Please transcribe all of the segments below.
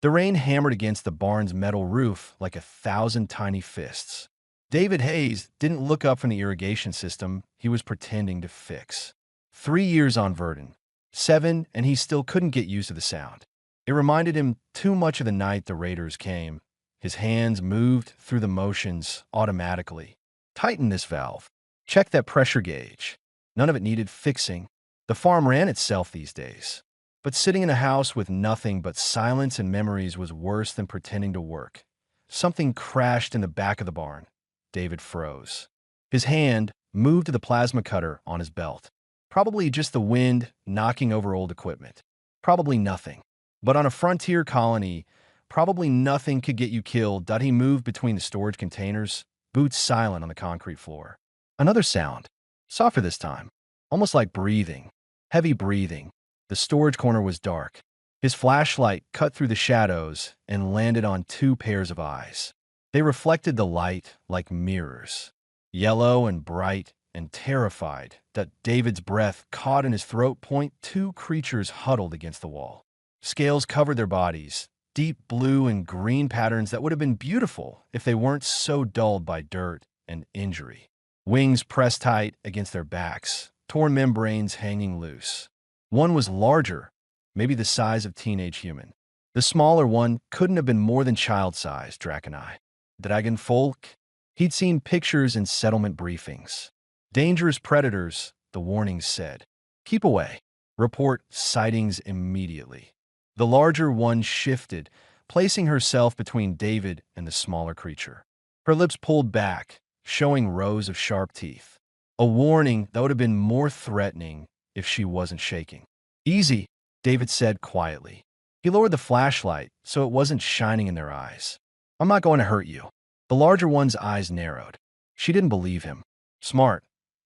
The rain hammered against the barn's metal roof like 1,000 tiny fists. David Hayes didn't look up from the irrigation system he was pretending to fix. 3 years on Verdun. 7, and he still couldn't get used to the sound. It reminded him too much of the night the raiders came. His hands moved through the motions automatically. Tighten this valve. Check that pressure gauge. None of it needed fixing. The farm ran itself these days. But sitting in a house with nothing but silence and memories was worse than pretending to work. Something crashed in the back of the barn. David froze. His hand moved to the plasma cutter on his belt. Probably just the wind knocking over old equipment. Probably nothing. But on a frontier colony, probably nothing could get you killed. He moved between the storage containers, boots silent on the concrete floor. Another sound. Softer this time. Almost like breathing. Heavy breathing. The storage corner was dark. His flashlight cut through the shadows and landed on 2 pairs of eyes. They reflected the light like mirrors. Yellow and bright and terrified that David's breath caught in his throat. 2 creatures huddled against the wall. Scales covered their bodies, deep blue and green patterns that would have been beautiful if they weren't so dulled by dirt and injury. Wings pressed tight against their backs, torn membranes hanging loose. One was larger, maybe the size of teenage human. The smaller one couldn't have been more than child-sized, Drakenai. Dragonfolk? He'd seen pictures in settlement briefings. Dangerous predators, the warnings said. Keep away. Report sightings immediately. The larger one shifted, placing herself between David and the smaller creature. Her lips pulled back, showing rows of sharp teeth. A warning that would have been more threatening if she wasn't shaking. Easy, David said quietly. He lowered the flashlight so it wasn't shining in their eyes. I'm not going to hurt you. The larger one's eyes narrowed. She didn't believe him. Smart.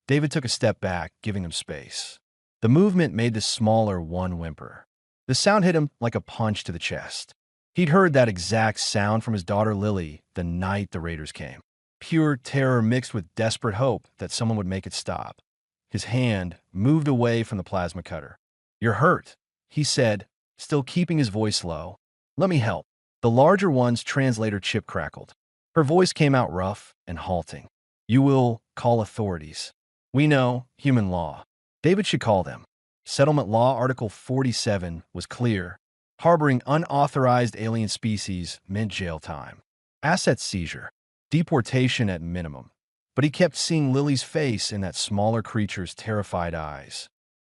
David took a step back, giving him space. The movement made the smaller one whimper. The sound hit him like a punch to the chest. He'd heard that exact sound from his daughter Lily the night the raiders came. Pure terror mixed with desperate hope that someone would make it stop. His hand moved away from the plasma cutter. You're hurt, he said, still keeping his voice low. Let me help. The larger one's translator chip crackled. Her voice came out rough and halting. You will call authorities. We know human law. David should call them. Settlement Law Article 47 was clear. Harboring unauthorized alien species meant jail time. Asset seizure. Deportation at minimum. But he kept seeing Lily's face in that smaller creature's terrified eyes.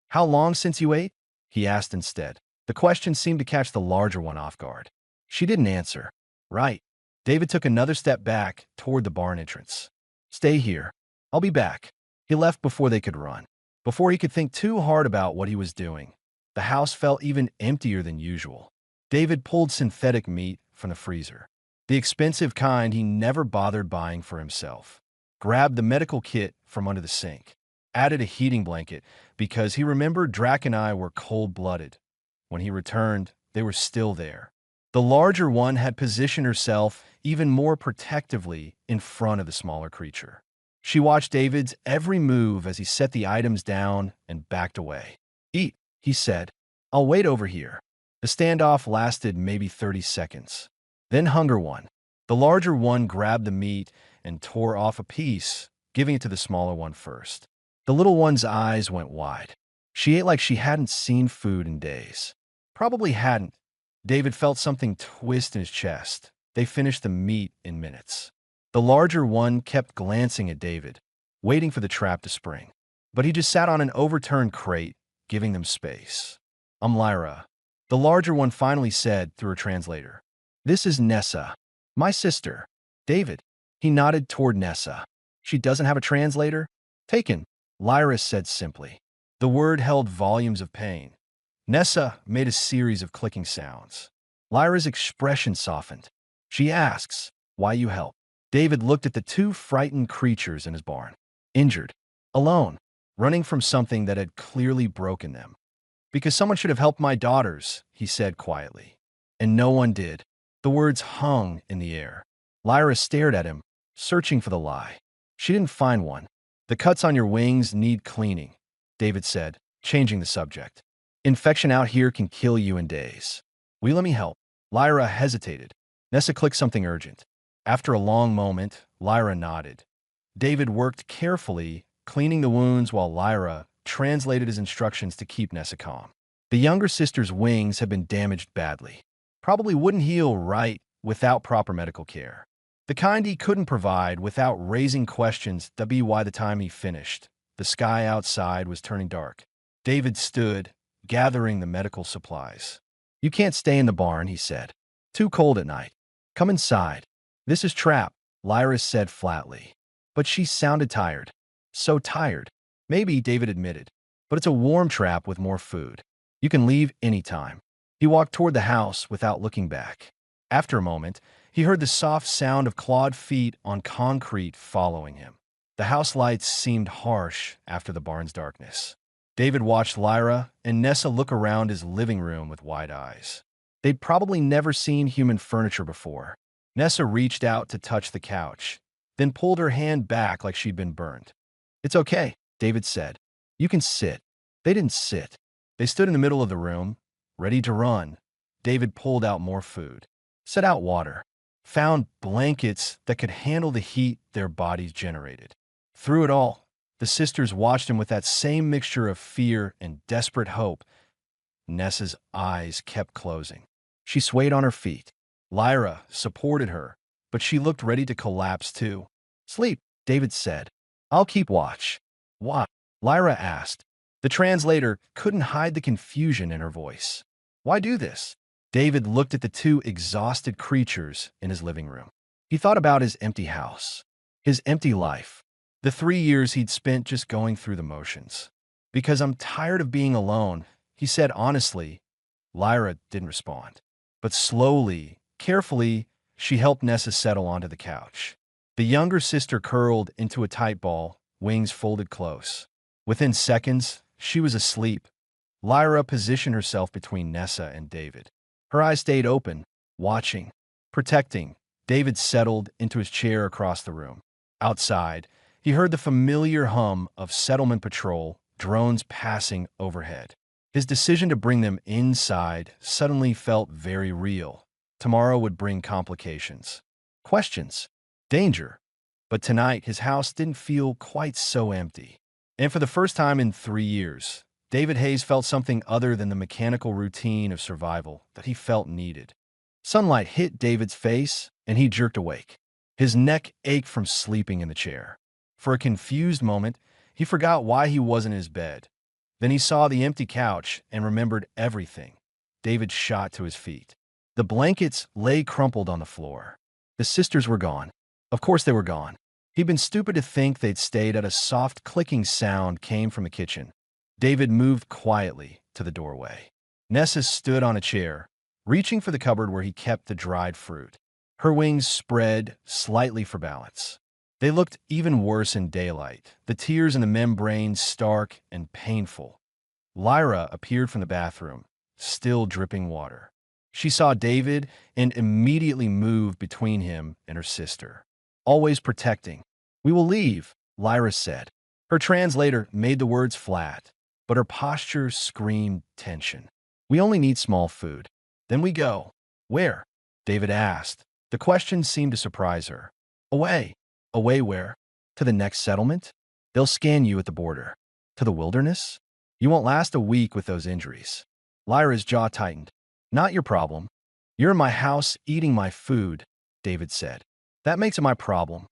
How long since you ate? He asked instead. The question seemed to catch the larger one off guard. She didn't answer. Right. David took another step back toward the barn entrance. Stay here. I'll be back. He left before they could run. Before he could think too hard about what he was doing. The house felt even emptier than usual. David pulled synthetic meat from the freezer. The expensive kind he never bothered buying for himself. Grabbed the medical kit from under the sink. Added a heating blanket because he remembered Drac and I were cold-blooded. When he returned, they were still there. The larger one had positioned herself even more protectively in front of the smaller creature. She watched David's every move as he set the items down and backed away. Eat, he said. I'll wait over here. The standoff lasted maybe 30 seconds. Then hunger won. The larger one grabbed the meat and tore off a piece, giving it to the smaller one first. The little one's eyes went wide. She ate like she hadn't seen food in days. Probably hadn't. David felt something twist in his chest. They finished the meat in minutes. The larger one kept glancing at David, waiting for the trap to spring. But he just sat on an overturned crate, giving them space. I'm Lyra. The larger one finally said through her translator. This is Nessa, my sister. David. He nodded toward Nessa. She doesn't have a translator? Taken, Lyra said simply. The word held volumes of pain. Nessa made a series of clicking sounds. Lyra's expression softened. She asks, why you help? David looked at the 2 frightened creatures in his barn. Injured. Alone. Running from something that had clearly broken them. Because someone should have helped my daughters, he said quietly. And no one did. The words hung in the air. Lyra stared at him, searching for the lie. She didn't find one. The cuts on your wings need cleaning, David said, changing the subject. Infection out here can kill you in days. Will you let me help? Lyra hesitated. Nessa clicked something urgent. After a long moment, Lyra nodded. David worked carefully, cleaning the wounds while Lyra translated his instructions to keep Nessa calm. The younger sister's wings had been damaged badly. Probably wouldn't heal right without proper medical care. The kind he couldn't provide without raising questions by the time he finished. The sky outside was turning dark. David stood, gathering the medical supplies. "You can't stay in the barn," he said. "Too cold at night. Come inside." "This is trap," Lyra said flatly. But she sounded tired. So tired. "Maybe," David admitted. "But it's a warm trap with more food. You can leave anytime." He walked toward the house without looking back. After a moment, he heard the soft sound of clawed feet on concrete following him. The house lights seemed harsh after the barn's darkness. David watched Lyra and Nessa look around his living room with wide eyes. They'd probably never seen human furniture before. Nessa reached out to touch the couch, then pulled her hand back like she'd been burned. "It's okay," David said. "You can sit." They didn't sit. They stood in the middle of the room, ready to run. David pulled out more food, set out water, found blankets that could handle the heat their bodies generated. Through it all, the sisters watched him with that same mixture of fear and desperate hope. Nessa's eyes kept closing. She swayed on her feet. Lyra supported her, but she looked ready to collapse too. "Sleep," David said. "I'll keep watch." "What?" Lyra asked. The translator couldn't hide the confusion in her voice. "Why do this?" David looked at the two exhausted creatures in his living room. He thought about his empty house, his empty life, the 3 years he'd spent just going through the motions. "Because I'm tired of being alone," he said honestly. Lyra didn't respond. But slowly, carefully, she helped Nessa settle onto the couch. The younger sister curled into a tight ball, wings folded close. Within seconds, she was asleep. Lyra positioned herself between Nessa and David. Her eyes stayed open, watching, protecting. David settled into his chair across the room. Outside, he heard the familiar hum of settlement patrol, drones passing overhead. His decision to bring them inside suddenly felt very real. Tomorrow would bring complications, questions, danger. But tonight, his house didn't feel quite so empty. And for the first time in 3 years, David Hayes felt something other than the mechanical routine of survival that he felt needed. Sunlight hit David's face, and he jerked awake. His neck ached from sleeping in the chair. For a confused moment, he forgot why he wasn't in his bed. Then he saw the empty couch and remembered everything. David shot to his feet. The blankets lay crumpled on the floor. The sisters were gone. Of course they were gone. He'd been stupid to think they'd stayed. A soft clicking sound came from the kitchen. David moved quietly to the doorway. Nessa stood on a chair, reaching for the cupboard where he kept the dried fruit. Her wings spread slightly for balance. They looked even worse in daylight, the tears in the membrane stark and painful. Lyra appeared from the bathroom, still dripping water. She saw David and immediately moved between him and her sister, always protecting. "We will leave," Lyra said. Her translator made the words flat, but her posture screamed tension. "We only need small food. Then we go." "Where?" David asked. The question seemed to surprise her. "Away." "Away where?" "To the next settlement. They'll scan you at the border." "To the wilderness?" "You won't last a week with those injuries." Lyra's jaw tightened. "Not your problem." "You're in my house eating my food," David said. "That makes it my problem."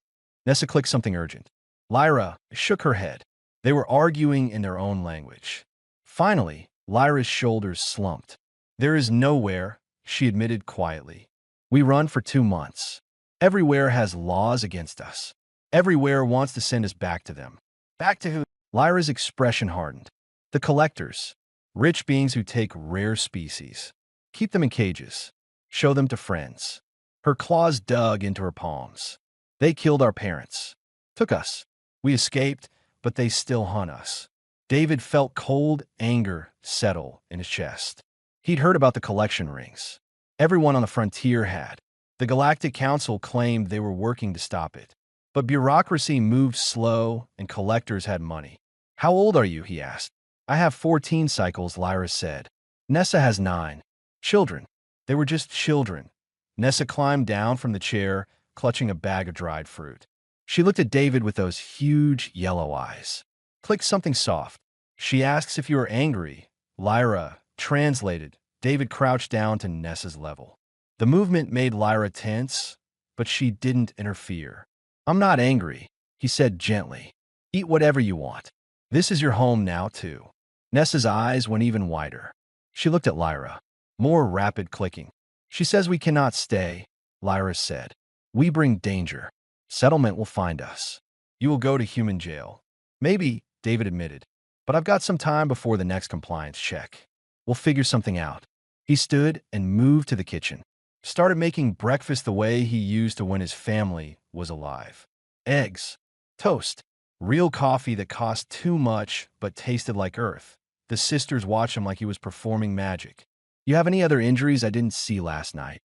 Nessa clicked something urgent. Lyra shook her head. They were arguing in their own language. Finally, Lyra's shoulders slumped. "There is nowhere," she admitted quietly. "We run for 2 months. Everywhere has laws against us. Everywhere wants to send us back to them." "Back to who?" Lyra's expression hardened. "The collectors. Rich beings who take rare species. Keep them in cages. Show them to friends." Her claws dug into her palms. "They killed our parents. Took us. We escaped, but they still hunt us." David felt cold anger settle in his chest. He'd heard about the collection rings. Everyone on the frontier had. The Galactic Council claimed they were working to stop it. But bureaucracy moved slow and collectors had money. "How old are you?" he asked. "I have 14 cycles," Lyra said. "Nessa has 9. Children." They were just children. Nessa climbed down from the chair, clutching a bag of dried fruit. She looked at David with those huge yellow eyes. Click something soft. She asks if you are angry. Lyra translated. David crouched down to Nessa's level. The movement made Lyra tense, but she didn't interfere. I'm not angry, he said gently. Eat whatever you want. This is your home now, too. Nessa's eyes went even wider. She looked at Lyra. More rapid clicking. She says we cannot stay, Lyra said. We bring danger. Settlement will find us. You will go to human jail. Maybe, David admitted. But I've got some time before the next compliance check. We'll figure something out. He stood and moved to the kitchen. Started making breakfast the way he used to when his family was alive. Eggs, toast, real coffee that cost too much but tasted like earth. The sisters watched him like he was performing magic. You have any other injuries I didn't see last night?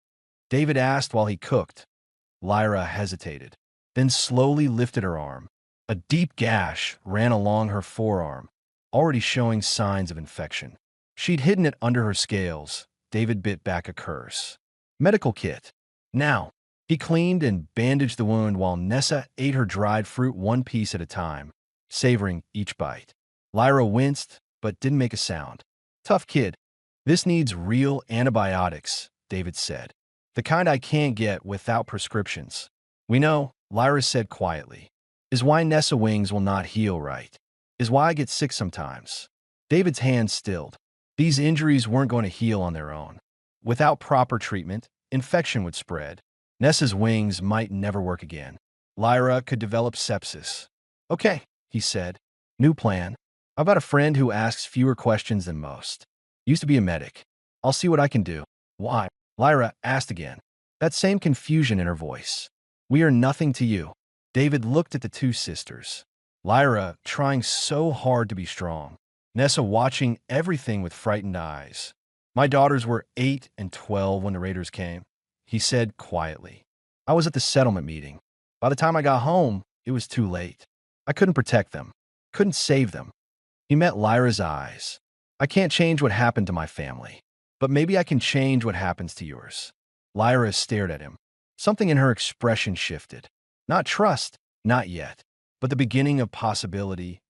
David asked while he cooked. Lyra hesitated, then slowly lifted her arm. A deep gash ran along her forearm, already showing signs of infection. She'd hidden it under her scales. David bit back a curse. Medical kit. Now. He cleaned and bandaged the wound while Nessa ate her dried fruit one piece at a time, savoring each bite. Lyra winced, but didn't make a sound. Tough kid. This needs real antibiotics, David said. The kind I can't get without prescriptions. We know, Lyra said quietly. Is why Nessa wings will not heal right. Is why I get sick sometimes. David's hands stilled. These injuries weren't going to heal on their own. Without proper treatment, infection would spread. Nessa's wings might never work again. Lyra could develop sepsis. Okay, he said. New plan. I've got a friend who asks fewer questions than most. Used to be a medic. I'll see what I can do. Why? Lyra asked again. That same confusion in her voice. We are nothing to you. David looked at the two sisters. Lyra trying so hard to be strong. Nessa watching everything with frightened eyes. My daughters were 8 and 12 when the raiders came, he said quietly. I was at the settlement meeting. By the time I got home, it was too late. I couldn't protect them. Couldn't save them. He met Lyra's eyes. I can't change what happened to my family, but maybe I can change what happens to yours. Lyra stared at him. Something in her expression shifted. Not trust, not yet, but the beginning of possibility.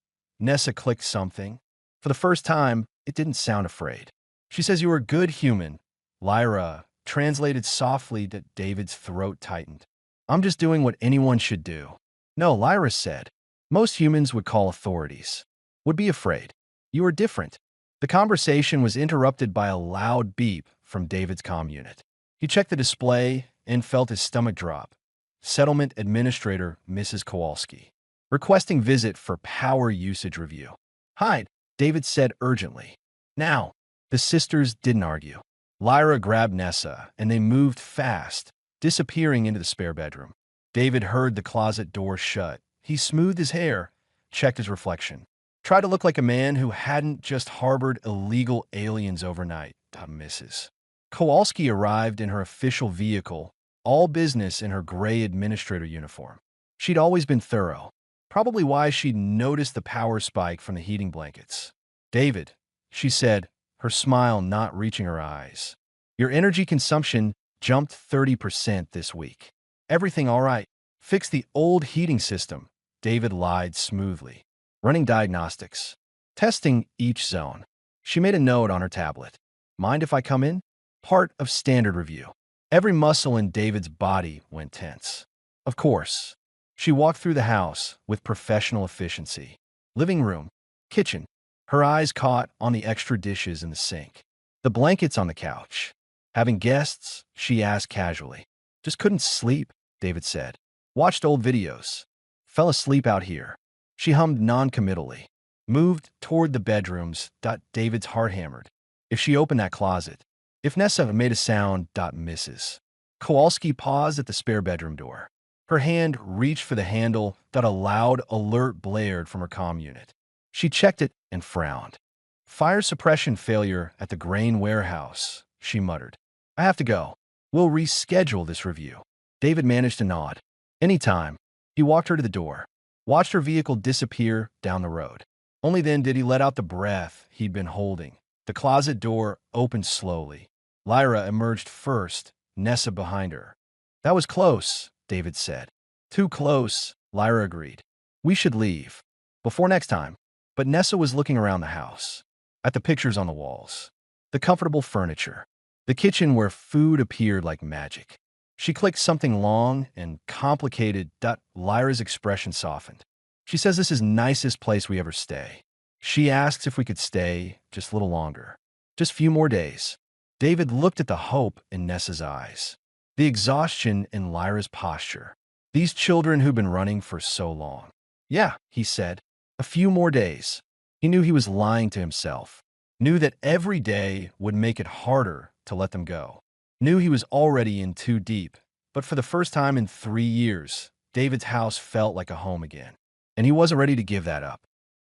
Nessa clicked something. For the first time, it didn't sound afraid. She says you are a good human. Lyra translated softly that David's throat tightened. I'm just doing what anyone should do. No, Lyra said. Most humans would call authorities. Would be afraid. You are different. The conversation was interrupted by a loud beep from David's comm unit. He checked the display and felt his stomach drop. Settlement Administrator Mrs. Kowalski. Requesting visit for power usage review. Hide, David said urgently. Now. The sisters didn't argue. Lyra grabbed Nessa, and they moved fast, disappearing into the spare bedroom. David heard the closet door shut. He smoothed his hair, checked his reflection. Tried to look like a man who hadn't just harbored illegal aliens overnight. Mrs. Kowalski arrived in her official vehicle, all business in her gray administrator uniform. She'd always been thorough, probably why she'd noticed the power spike from the heating blankets. David, she said, her smile not reaching her eyes. Your energy consumption jumped 30% this week. Everything all right. Fix the old heating system, David lied smoothly. Running diagnostics. Testing each zone. She made a note on her tablet. Mind if I come in? Part of standard review. Every muscle in David's body went tense. Of course. She walked through the house with professional efficiency. Living room. Kitchen. Her eyes caught on the extra dishes in the sink. The blankets on the couch. Having guests, she asked casually. Just couldn't sleep, David said. Watched old videos. Fell asleep out here. She hummed non-committally. Moved toward the bedrooms. David's heart hammered. If she opened that closet. If Nessa made a sound. Mrs. Kowalski paused at the spare bedroom door. Her hand reached for the handle. A loud alert blared from her comm unit. She checked it and frowned. Fire suppression failure at the grain warehouse, she muttered. I have to go. We'll reschedule this review. David managed to nod. Anytime. He walked her to the door. Watched her vehicle disappear down the road. Only then did he let out the breath he'd been holding. The closet door opened slowly. Lyra emerged first, Nessa behind her. That was close, David said. Too close, Lyra agreed. We should leave. Before next time. But Nessa was looking around the house. At the pictures on the walls. The comfortable furniture. The kitchen where food appeared like magic. She clicked something long and complicated. Lyra's expression softened. She says this is nicest place we ever stay. She asks if we could stay just a little longer. Just a few more days. David looked at the hope in Nessa's eyes. The exhaustion in Lyra's posture. These children who'd been running for so long. Yeah, he said. A few more days. He knew he was lying to himself. Knew that every day would make it harder to let them go. Knew he was already in too deep. But for the first time in 3 years, David's house felt like a home again. And he wasn't ready to give that up.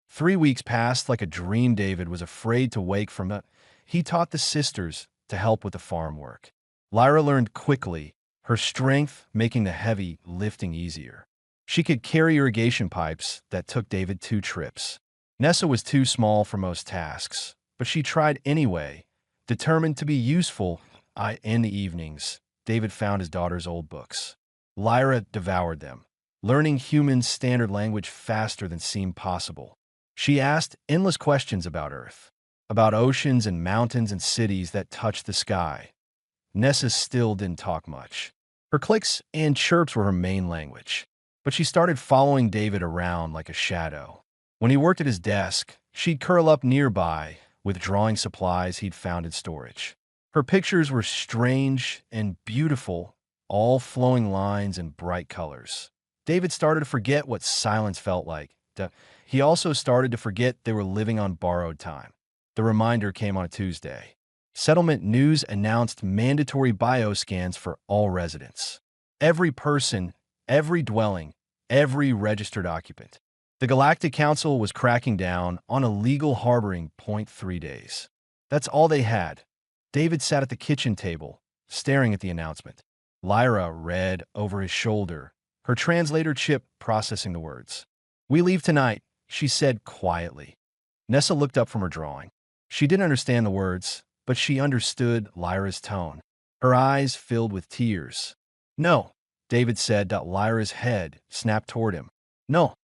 3 weeks passed like a dream. David was afraid to wake from it. He taught the sisters to help with the farm work. Lyra learned quickly, her strength making the heavy lifting easier. She could carry irrigation pipes that took David 2 trips. Nessa was too small for most tasks, but she tried anyway, determined to be useful. In the evenings, David found his daughter's old books. Lyra devoured them, learning human standard language faster than seemed possible. She asked endless questions about Earth, about oceans and mountains and cities that touched the sky. Nessa still didn't talk much. Her clicks and chirps were her main language, but she started following David around like a shadow. When he worked at his desk, she'd curl up nearby with drawing supplies he'd found in storage. Her pictures were strange and beautiful, all flowing lines and bright colors. David started to forget what silence felt like. He also started to forget they were living on borrowed time. The reminder came on a Tuesday. Settlement news announced mandatory bioscans for all residents. Every person, every dwelling, every registered occupant. The Galactic Council was cracking down on illegal harboring. 3 days. That's all they had. David sat at the kitchen table, staring at the announcement. Lyra read over his shoulder, her translator chip processing the words. We leave tonight, she said quietly. Nessa looked up from her drawing. She didn't understand the words, but she understood Lyra's tone. Her eyes filled with tears. No, David said. Lyra's head snapped toward him. No,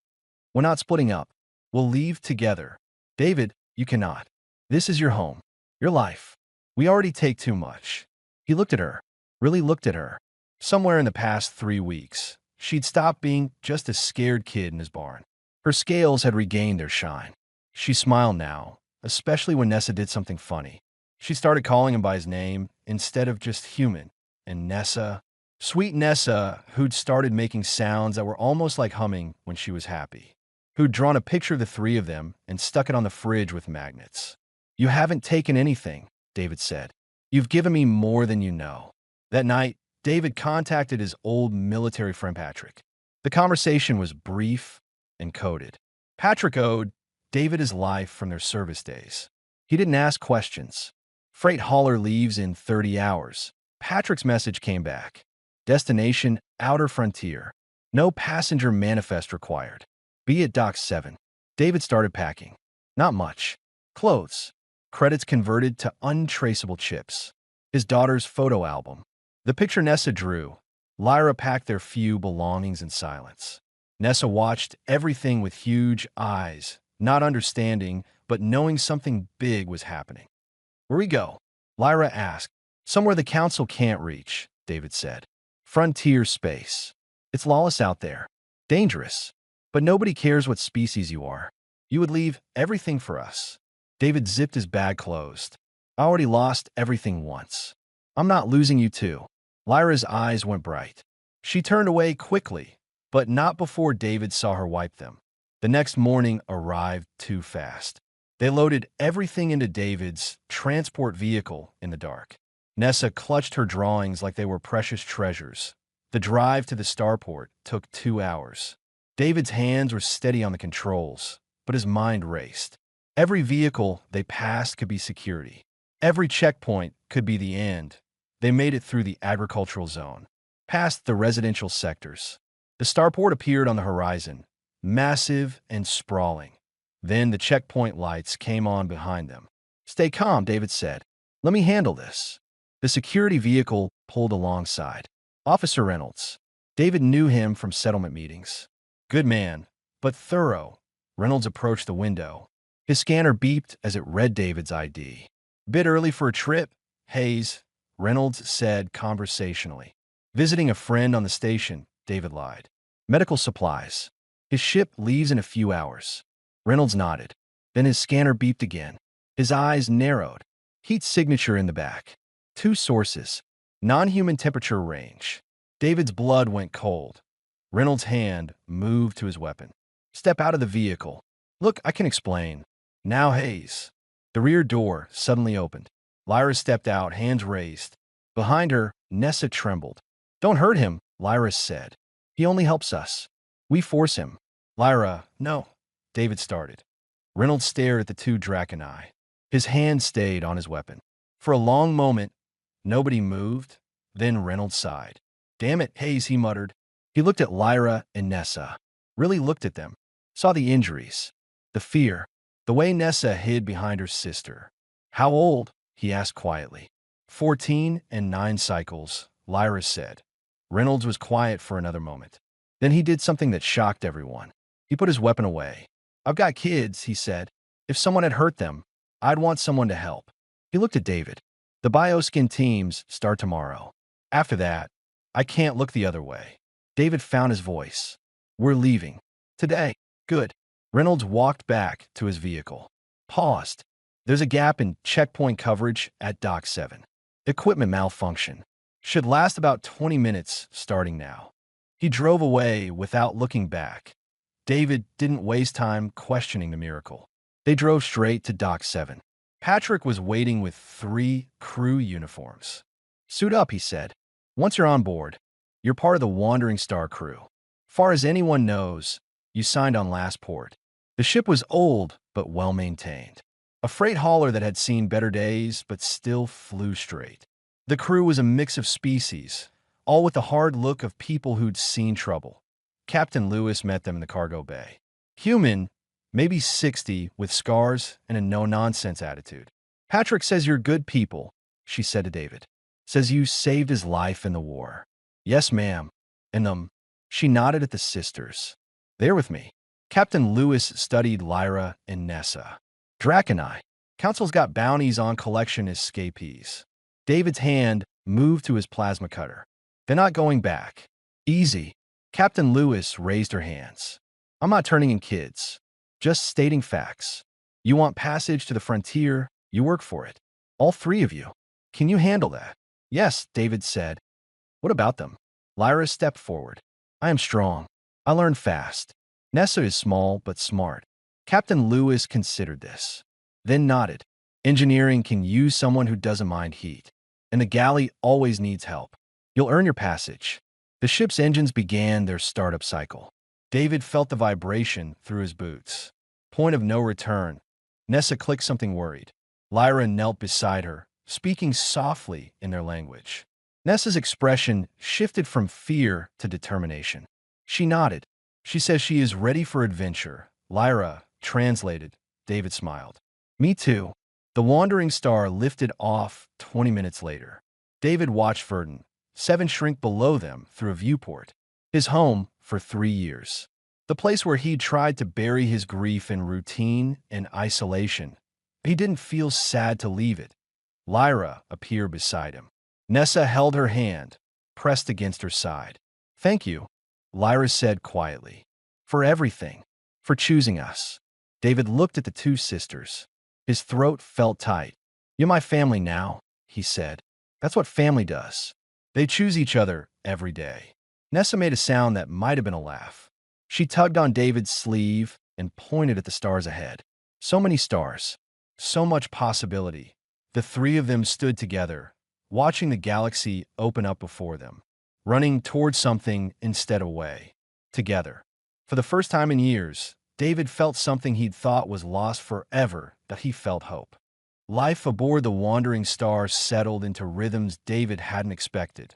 we're not splitting up. We'll leave together. David, you cannot. This is your home, your life. We already take too much. He looked at her, really looked at her. Somewhere in the past 3 weeks, she'd stopped being just a scared kid in his barn. Her scales had regained their shine. She smiled now, especially when Nessa did something funny. She started calling him by his name instead of just human. And Nessa, sweet Nessa, who'd started making sounds that were almost like humming when she was happy. Who'd drawn a picture of the 3 of them and stuck it on the fridge with magnets. You haven't taken anything, David said. You've given me more than you know. That night, David contacted his old military friend Patrick. The conversation was brief and coded. Patrick owed David his life from their service days. He didn't ask questions. Freight hauler leaves in 30 hours. Patrick's message came back. Destination, outer frontier. No passenger manifest required. Be at Dock 7. David started packing. Not much. Clothes. Credits converted to untraceable chips. His daughter's photo album. The picture Nessa drew. Lyra packed their few belongings in silence. Nessa watched everything with huge eyes, not understanding, but knowing something big was happening. Where we go? Lyra asked. Somewhere the council can't reach, David said. Frontier space. It's lawless out there. Dangerous. But nobody cares what species you are. You would leave everything for us. David zipped his bag closed. I already lost everything once. I'm not losing you too. Lyra's eyes went bright. She turned away quickly, but not before David saw her wipe them. The next morning arrived too fast. They loaded everything into David's transport vehicle in the dark. Nessa clutched her drawings like they were precious treasures. The drive to the starport took 2 hours. David's hands were steady on the controls, but his mind raced. Every vehicle they passed could be security. Every checkpoint could be the end. They made it through the agricultural zone, past the residential sectors. The starport appeared on the horizon, massive and sprawling. Then the checkpoint lights came on behind them. Stay calm, David said. Let me handle this. The security vehicle pulled alongside. Officer Reynolds. David knew him from settlement meetings. Good man, but thorough. Reynolds approached the window. His scanner beeped as it read David's ID. Bit early for a trip, Hayes, Reynolds said conversationally. Visiting a friend on the station, David lied. Medical supplies. His ship leaves in a few hours. Reynolds nodded. Then his scanner beeped again. His eyes narrowed. Heat signature in the back. 2 sources. Non-human temperature range. David's blood went cold. Reynolds' hand moved to his weapon. Step out of the vehicle. Look, I can explain. Now, Hayes. The rear door suddenly opened. Lyra stepped out, hands raised. Behind her, Nessa trembled. Don't hurt him, Lyra said. He only helps us. We force him. Lyra, no. David started. Reynolds stared at the 2 Draconi. His hand stayed on his weapon. For a long moment, nobody moved. Then Reynolds sighed. Damn it, Hayes, he muttered. He looked at Lyra and Nessa. Really looked at them. Saw the injuries. The fear. The way Nessa hid behind her sister. How old? He asked quietly. 14 and 9 cycles, Lyra said. Reynolds was quiet for another moment. Then he did something that shocked everyone. He put his weapon away. I've got kids, he said. If someone had hurt them, I'd want someone to help. He looked at David. The bioskin teams start tomorrow. After that, I can't look the other way. David found his voice. We're leaving. Today. Good. Reynolds walked back to his vehicle. Paused. There's a gap in checkpoint coverage at Dock 7. Equipment malfunction. Should last about 20 minutes starting now. He drove away without looking back. David didn't waste time questioning the miracle. They drove straight to Dock 7. Patrick was waiting with 3 crew uniforms. Suit up, he said. Once you're on board, you're part of the Wandering Star crew. Far as anyone knows, you signed on last port. The ship was old, but well-maintained. A freight hauler that had seen better days, but still flew straight. The crew was a mix of species, all with the hard look of people who'd seen trouble. Captain Lewis met them in the cargo bay. Human, maybe 60, with scars and a no-nonsense attitude. Patrick says you're good people, she said to David. Says you saved his life in the war. Yes, ma'am. And she nodded at the sisters. They're with me. Captain Lewis studied Lyra and Nessa. Draconi. Council's got bounties on collection escapees. David's hand moved to his plasma cutter. They're not going back. Easy. Captain Lewis raised her hands. I'm not turning in kids. Just stating facts. You want passage to the frontier, you work for it. All 3 of you. Can you handle that? Yes, David said. What about them? Lyra stepped forward. I am strong. I learn fast. Nessa is small but smart. Captain Lewis considered this. Then nodded. Engineering can use someone who doesn't mind heat. And the galley always needs help. You'll earn your passage. The ship's engines began their startup cycle. David felt the vibration through his boots. Point of no return. Nessa clicked something worried. Lyra knelt beside her, speaking softly in their language. Nessa's expression shifted from fear to determination. She nodded. She says she is ready for adventure. Lyra translated. David smiled. Me too. The Wandering Star lifted off 20 minutes later. David watched Verdun, 7 shrink below them through a viewport. His home for 3 years. The place where he'd tried to bury his grief in routine and isolation. He didn't feel sad to leave it. Lyra appeared beside him. Nessa held her hand, pressed against her side. Thank you, Lyra said quietly. For everything. For choosing us. David looked at the 2 sisters. His throat felt tight. You're my family now, he said. That's what family does. They choose each other every day. Nessa made a sound that might have been a laugh. She tugged on David's sleeve and pointed at the stars ahead. So many stars. So much possibility. The 3 of them stood together, watching the galaxy open up before them, running towards something instead of away. Together. For the first time in years, David felt something he'd thought was lost forever, that he felt hope. Life aboard the Wandering Star settled into rhythms David hadn't expected.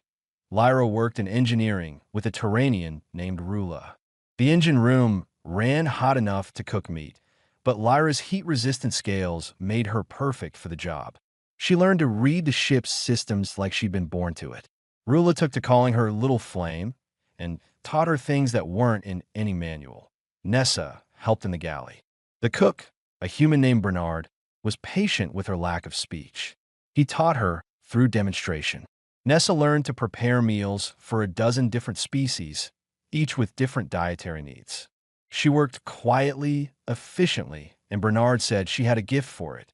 Lyra worked in engineering with a Terranian named Rula. The engine room ran hot enough to cook meat, but Lyra's heat-resistant scales made her perfect for the job. She learned to read the ship's systems like she'd been born to it. Rula took to calling her Little Flame and taught her things that weren't in any manual. Nessa helped in the galley. The cook, a human named Bernard, was patient with her lack of speech. He taught her through demonstration. Nessa learned to prepare meals for a dozen different species, each with different dietary needs. She worked quietly, efficiently, and Bernard said she had a gift for it.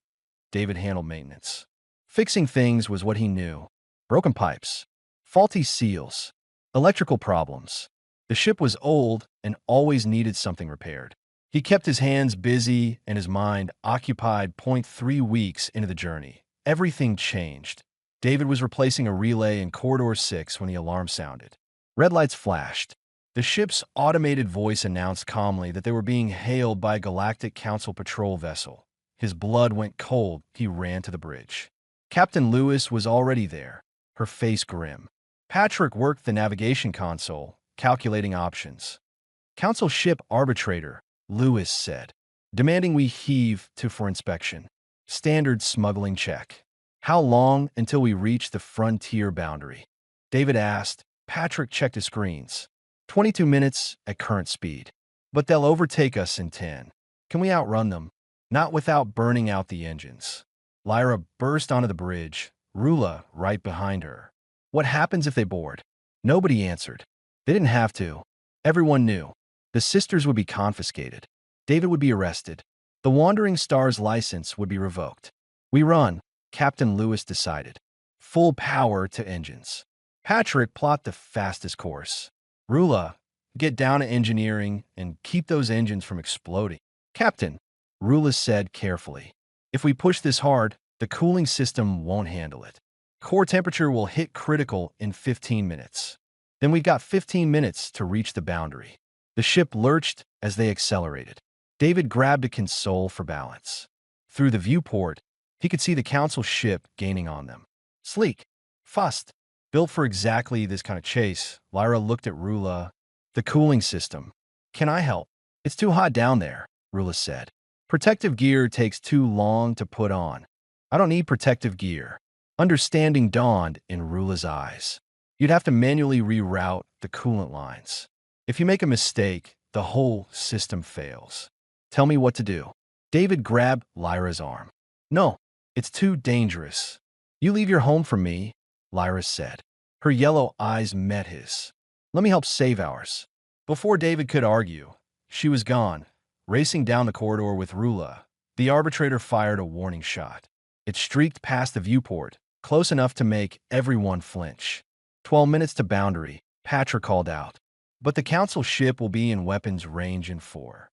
David handled maintenance. Fixing things was what he knew. Broken pipes, faulty seals, electrical problems. The ship was old and always needed something repaired. He kept his hands busy and his mind occupied. 3 weeks into the journey, everything changed. David was replacing a relay in Corridor 6 when the alarm sounded. Red lights flashed. The ship's automated voice announced calmly that they were being hailed by a Galactic Council patrol vessel. His blood went cold. He ran to the bridge. Captain Lewis was already there, her face grim. Patrick worked the navigation console, calculating options. Council ship arbitrator, Lewis said, demanding we heave to for inspection. Standard smuggling check. How long until we reach the frontier boundary? David asked. Patrick checked his screens. 22 minutes at current speed. But they'll overtake us in 10. Can we outrun them? Not without burning out the engines. Lyra burst onto the bridge, Rula right behind her. What happens if they board? Nobody answered. They didn't have to. Everyone knew. The sisters would be confiscated. David would be arrested. The Wandering Star's license would be revoked. We run, Captain Lewis decided. Full power to engines. Patrick plot the fastest course. Rula, get down to engineering and keep those engines from exploding. Captain, Rula said carefully. If we push this hard, the cooling system won't handle it. Core temperature will hit critical in 15 minutes. Then we've got 15 minutes to reach the boundary. The ship lurched as they accelerated. David grabbed a console for balance. Through the viewport, he could see the council ship gaining on them. Sleek, fussed, built for exactly this kind of chase. Lyra looked at Rula. The cooling system. Can I help? It's too hot down there, Rula said. Protective gear takes too long to put on. I don't need protective gear. Understanding dawned in Rula's eyes. You'd have to manually reroute the coolant lines. If you make a mistake, the whole system fails. Tell me what to do. David grabbed Lyra's arm. No, it's too dangerous. You leave your home for me, Lyra said. Her yellow eyes met his. Let me help save ours. Before David could argue, she was gone, racing down the corridor with Rula. The arbitrator fired a warning shot. It streaked past the viewport, close enough to make everyone flinch. 12 minutes to boundary, Patrick called out. But the council ship will be in weapons range in 4.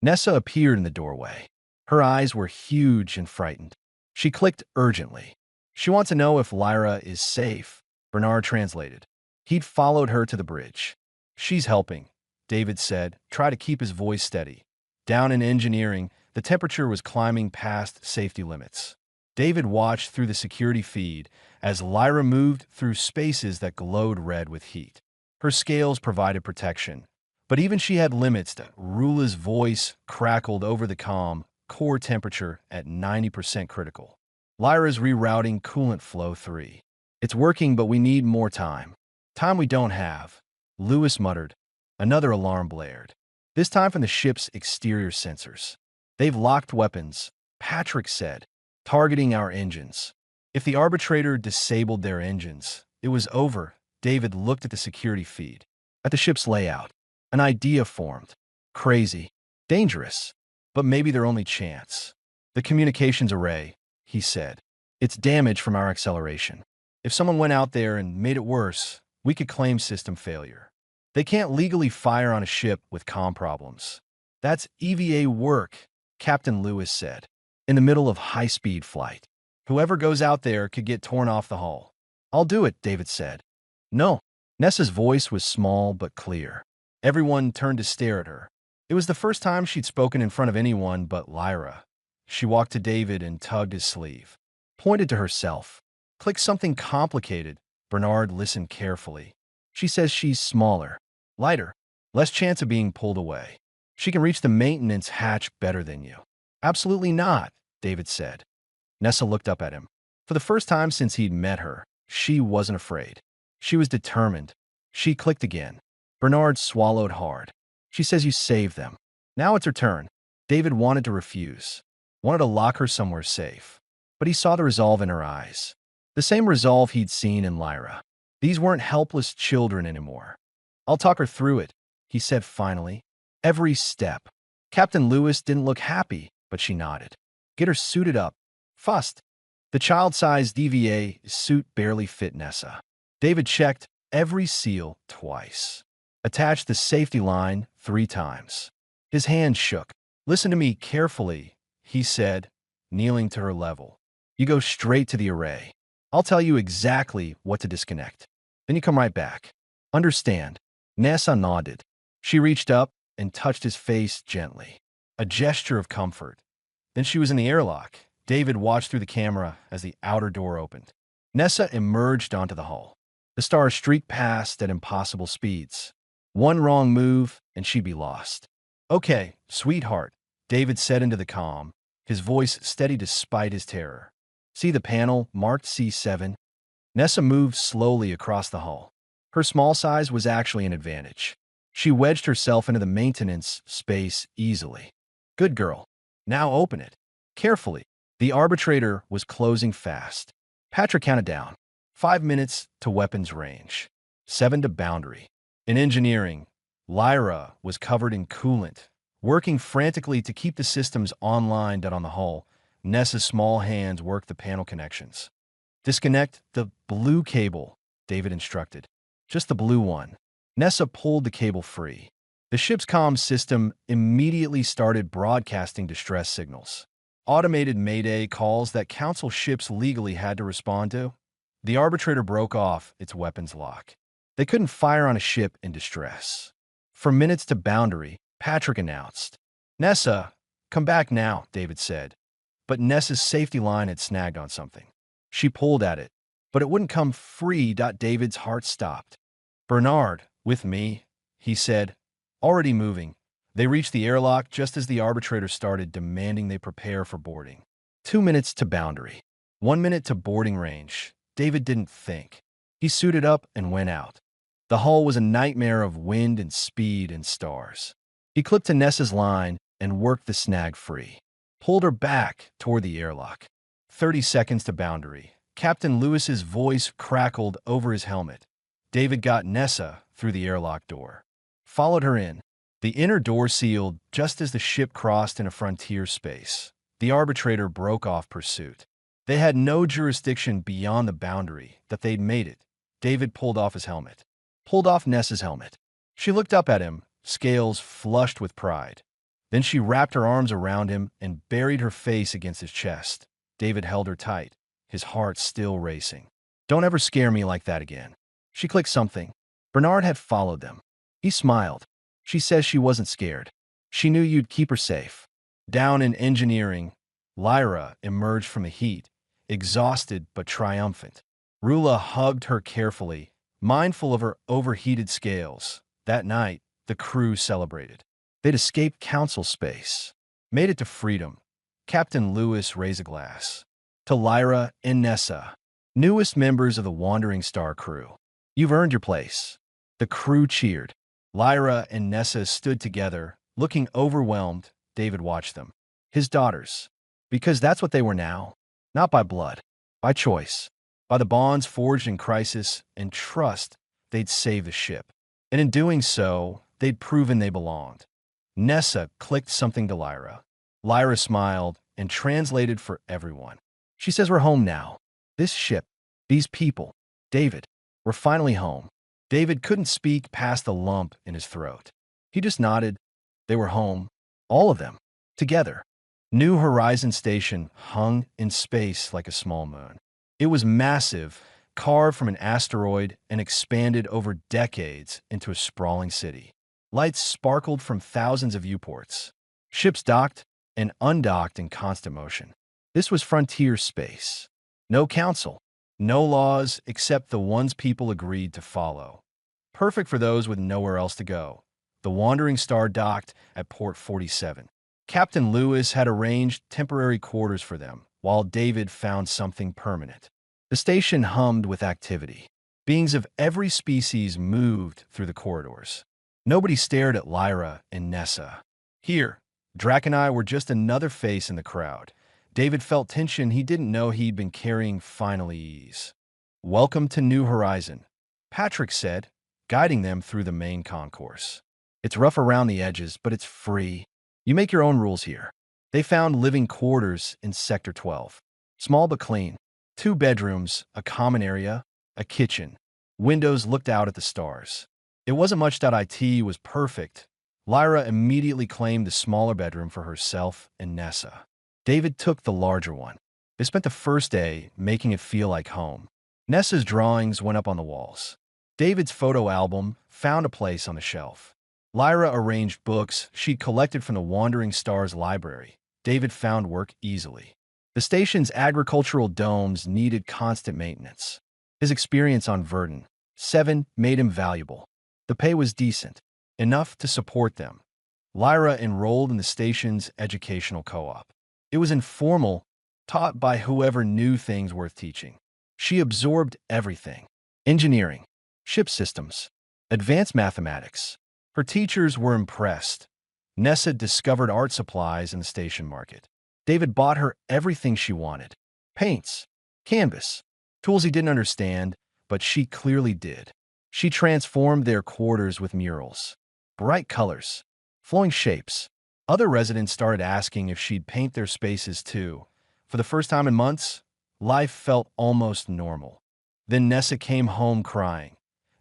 Nessa appeared in the doorway. Her eyes were huge and frightened. She clicked urgently. She wants to know if Lyra is safe, Bernard translated. He'd followed her to the bridge. She's helping, David said, try to keep his voice steady. Down in engineering, the temperature was climbing past safety limits. David watched through the security feed as Lyra moved through spaces that glowed red with heat. Her scales provided protection, but even she had limits. Rula's voice crackled over the comm, core temperature at 90% critical. Lyra's rerouting coolant flow 3. It's working, but we need more time. Time we don't have, Lewis muttered. Another alarm blared. This time from the ship's exterior sensors. They've locked weapons, Patrick said, targeting our engines. If the arbitrator disabled their engines, it was over. David looked at the security feed, at the ship's layout. An idea formed. Crazy. Dangerous. But maybe their only chance. The communications array, he said. It's damage from our acceleration. If someone went out there and made it worse, we could claim system failure. They can't legally fire on a ship with comm problems. That's EVA work, Captain Lewis said. In the middle of high-speed flight. Whoever goes out there could get torn off the hull. I'll do it, David said. No. Nessa's voice was small but clear. Everyone turned to stare at her. It was the first time she'd spoken in front of anyone but Lyra. She walked to David and tugged his sleeve. Pointed to herself. Click something complicated. Bernard listened carefully. She says she's smaller, lighter, less chance of being pulled away. She can reach the maintenance hatch better than you. Absolutely not, David said. Nessa looked up at him. For the first time since he'd met her, she wasn't afraid. She was determined. She clicked again. Bernard swallowed hard. She says you saved them. Now it's her turn. David wanted to refuse. Wanted to lock her somewhere safe. But he saw the resolve in her eyes. The same resolve he'd seen in Lyra. These weren't helpless children anymore. I'll talk her through it, he said finally. Every step. Captain Lewis didn't look happy, but she nodded. Get her suited up. Fast. The child-sized DVA suit barely fit Nessa. David checked every seal twice. Attached the safety line 3 times. His hand shook. Listen to me carefully, he said, kneeling to her level. You go straight to the array. I'll tell you exactly what to disconnect. Then you come right back. Understand? Nessa nodded. She reached up and touched his face gently. A gesture of comfort. Then she was in the airlock. David watched through the camera as the outer door opened. Nessa emerged onto the hull. The stars streaked past at impossible speeds. One wrong move, and she'd be lost. Okay, sweetheart, David said into the comm, his voice steady despite his terror. See the panel marked C7? Nessa moved slowly across the hull. Her small size was actually an advantage. She wedged herself into the maintenance space easily. Good girl. Now open it. Carefully. The arbitrator was closing fast. Patrick counted down. 5 minutes to weapons range. 7 to boundary. In engineering, Lyra was covered in coolant, working frantically to keep the systems online on the hull. Nessa's small hands worked the panel connections. Disconnect the blue cable, David instructed. Just the blue one. Nessa pulled the cable free. The ship's comm system immediately started broadcasting distress signals. Automated mayday calls that council ships legally had to respond to. The arbitrator broke off its weapons lock. They couldn't fire on a ship in distress. From minutes to boundary, Patrick announced. Nessa, come back now, David said. But Nessa's safety line had snagged on something. She pulled at it, but it wouldn't come free. David's heart stopped. Bernard, with me, he said, already moving. They reached the airlock just as the arbitrator started demanding they prepare for boarding. 2 minutes to boundary. 1 minute to boarding range. David didn't think. He suited up and went out. The hull was a nightmare of wind and speed and stars. He clipped to Nessa's line and worked the snag free. Pulled her back toward the airlock. 30 seconds to boundary. Captain Lewis's voice crackled over his helmet. David got Nessa through the airlock door. Followed her in. The inner door sealed just as the ship crossed into frontier space. The arbitrator broke off pursuit. They had no jurisdiction beyond the boundary that they'd made it. David pulled off his helmet. Pulled off Nessa's helmet. She looked up at him, scales flushed with pride. Then she wrapped her arms around him and buried her face against his chest. David held her tight, his heart still racing. Don't ever scare me like that again. She clicked something. Bernard had followed them. He smiled. She says she wasn't scared. She knew you'd keep her safe. Down in engineering, Lyra emerged from the heat, exhausted but triumphant. Rula hugged her carefully, mindful of her overheated scales. That night, the crew celebrated. They'd escaped council space, made it to freedom. Captain Lewis raised a glass. To Lyra and Nessa, newest members of the Wandering Star crew. You've earned your place. The crew cheered. Lyra and Nessa stood together, looking overwhelmed. David watched them. His daughters. Because that's what they were now. Not by blood, by choice. By the bonds forged in crisis and trust they'd save the ship. And in doing so, they'd proven they belonged. Nessa clicked something to Lyra. Lyra smiled and translated for everyone. She says we're home now. This ship, these people, David, we're finally home. David couldn't speak past the lump in his throat. He just nodded. They were home. All of them. Together. New Horizon Station hung in space like a small moon. It was massive, carved from an asteroid and expanded over decades into a sprawling city. Lights sparkled from thousands of viewports. Ships docked and undocked in constant motion. This was frontier space. No council. No laws except the ones people agreed to follow. Perfect for those with nowhere else to go. The Wandering Star docked at Port 47. Captain Lewis had arranged temporary quarters for them, while David found something permanent. The station hummed with activity. Beings of every species moved through the corridors. Nobody stared at Lyra and Nessa. Here, Drac and I were just another face in the crowd. David felt tension he didn't know he'd been carrying finally ease. "Welcome to New Horizon," Patrick said, guiding them through the main concourse. "It's rough around the edges, but it's free. You make your own rules here." They found living quarters in Sector 12. Small but clean. 2 bedrooms, a common area, a kitchen. Windows looked out at the stars. It wasn't much that IT was perfect. Lyra immediately claimed the smaller bedroom for herself and Nessa. David took the larger one. They spent the first day making it feel like home. Nessa's drawings went up on the walls. David's photo album found a place on the shelf. Lyra arranged books she'd collected from the Wandering Stars library. David found work easily. The station's agricultural domes needed constant maintenance. His experience on Verdun 7 made him valuable. The pay was decent, enough to support them. Lyra enrolled in the station's educational co-op. It was informal, taught by whoever knew things worth teaching. She absorbed everything: engineering, ship systems, advanced mathematics. Her teachers were impressed. Nessa discovered art supplies in the station market. David bought her everything she wanted: paints, canvas, tools he didn't understand, but she clearly did. She transformed their quarters with murals, bright colors, flowing shapes. Other residents started asking if she'd paint their spaces too. For the first time in months, life felt almost normal. Then Nessa came home crying.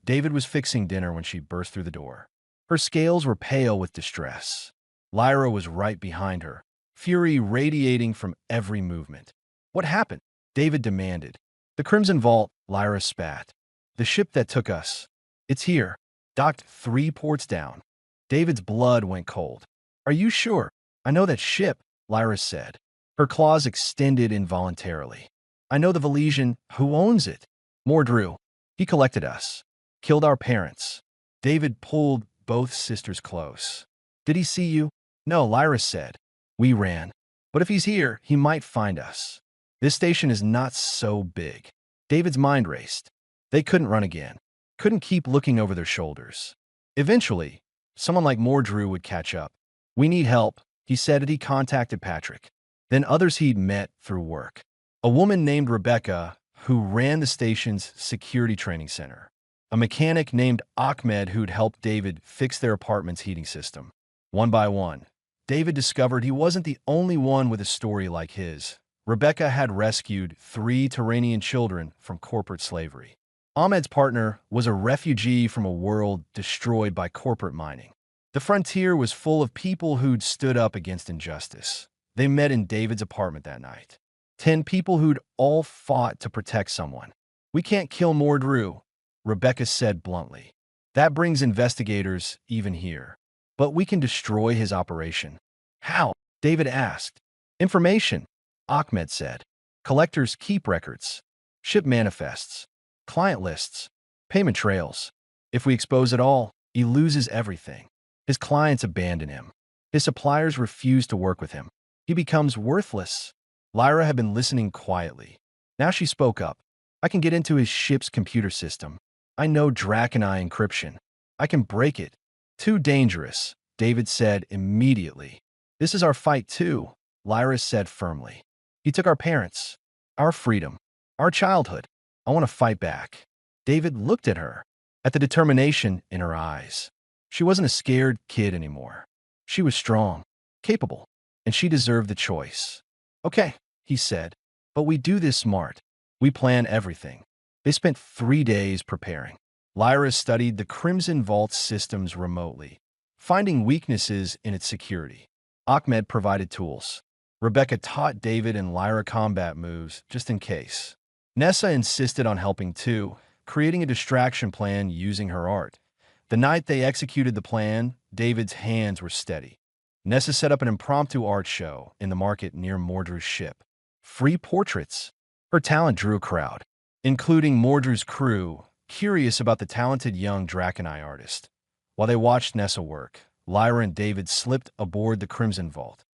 David was fixing dinner when she burst through the door. Her scales were pale with distress. Lyra was right behind her, fury radiating from every movement. "What happened?" David demanded. "The Crimson Vault," Lyra spat. "The ship that took us. It's here, docked 3 ports down." David's blood went cold. "Are you sure?" "I know that ship," Lyra said. Her claws extended involuntarily. "I know the Valesian. Who owns it?" "Mordru. He collected us. Killed our parents." David pulled both sisters close. "Did he see you?" "No," Lyra said. "We ran. But if he's here, he might find us. This station is not so big." David's mind raced. They couldn't run again. Couldn't keep looking over their shoulders. Eventually, someone like Mordru would catch up. "We need help," he said as he contacted Patrick. Then others he'd met through work. A woman named Rebecca, who ran the station's security training center. A mechanic named Ahmed who'd helped David fix their apartment's heating system. One by one, David discovered he wasn't the only one with a story like his. Rebecca had rescued 3 Turanian children from corporate slavery. Ahmed's partner was a refugee from a world destroyed by corporate mining. The frontier was full of people who'd stood up against injustice. They met in David's apartment that night. 10 people who'd all fought to protect someone. "We can't kill Mordru," Rebecca said bluntly. "That brings investigators even here. But we can destroy his operation." "How?" David asked. "Information," Ahmed said. "Collectors keep records, ship manifests, client lists, payment trails. If we expose it all, he loses everything. His clients abandon him. His suppliers refuse to work with him. He becomes worthless." Lyra had been listening quietly. Now she spoke up. "I can get into his ship's computer system. I know Draconai encryption. I can break it." "Too dangerous," David said immediately. "This is our fight too," Lyra said firmly. "He took our parents, our freedom, our childhood. I want to fight back." David looked at her, at the determination in her eyes. She wasn't a scared kid anymore. She was strong, capable, and she deserved the choice. "Okay," he said, "but we do this smart. We plan everything." They spent 3 days preparing. Lyra studied the Crimson Vault systems remotely, finding weaknesses in its security. Ahmed provided tools. Rebecca taught David and Lyra combat moves, just in case. Nessa insisted on helping too, creating a distraction plan using her art. The night they executed the plan, David's hands were steady. Nessa set up an impromptu art show in the market near Mordru's ship. Free portraits. Her talent drew a crowd, including Mordru's crew, curious about the talented young Draconai artist. While they watched Nessa work, Lyra and David slipped aboard the Crimson Vault.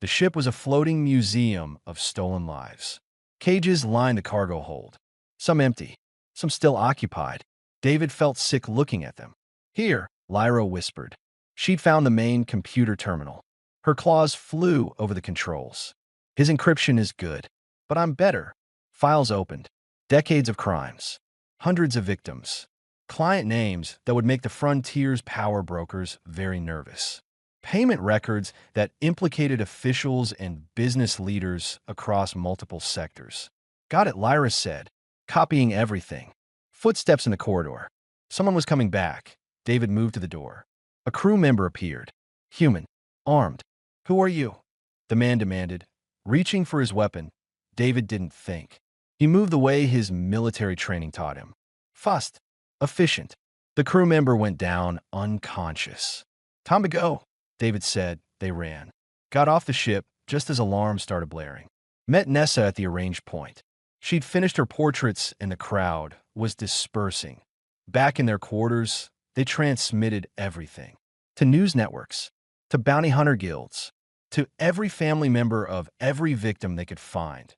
The ship was a floating museum of stolen lives. Cages lined the cargo hold, some empty, some still occupied. David felt sick looking at them. Here, Lyra whispered. She'd found the main computer terminal. Her claws flew over the controls. His encryption is good, but I'm better. Files opened. Decades of crimes. Hundreds of victims. Client names that would make the Frontier's power brokers very nervous. Payment records that implicated officials and business leaders across multiple sectors. Got it, Lyra said, copying everything. Footsteps in the corridor. Someone was coming back. David moved to the door. A crew member appeared. Human. Armed. Who are you? The man demanded. Reaching for his weapon, David didn't think. He moved the way his military training taught him. Fast. Efficient. The crew member went down unconscious. Time to go, David said. They ran. Got off the ship just as alarms started blaring. Met Nessa at the arranged point. She'd finished her portraits and the crowd was dispersing. Back in their quarters, they transmitted everything. To news networks, to bounty hunter guilds, to every family member of every victim they could find.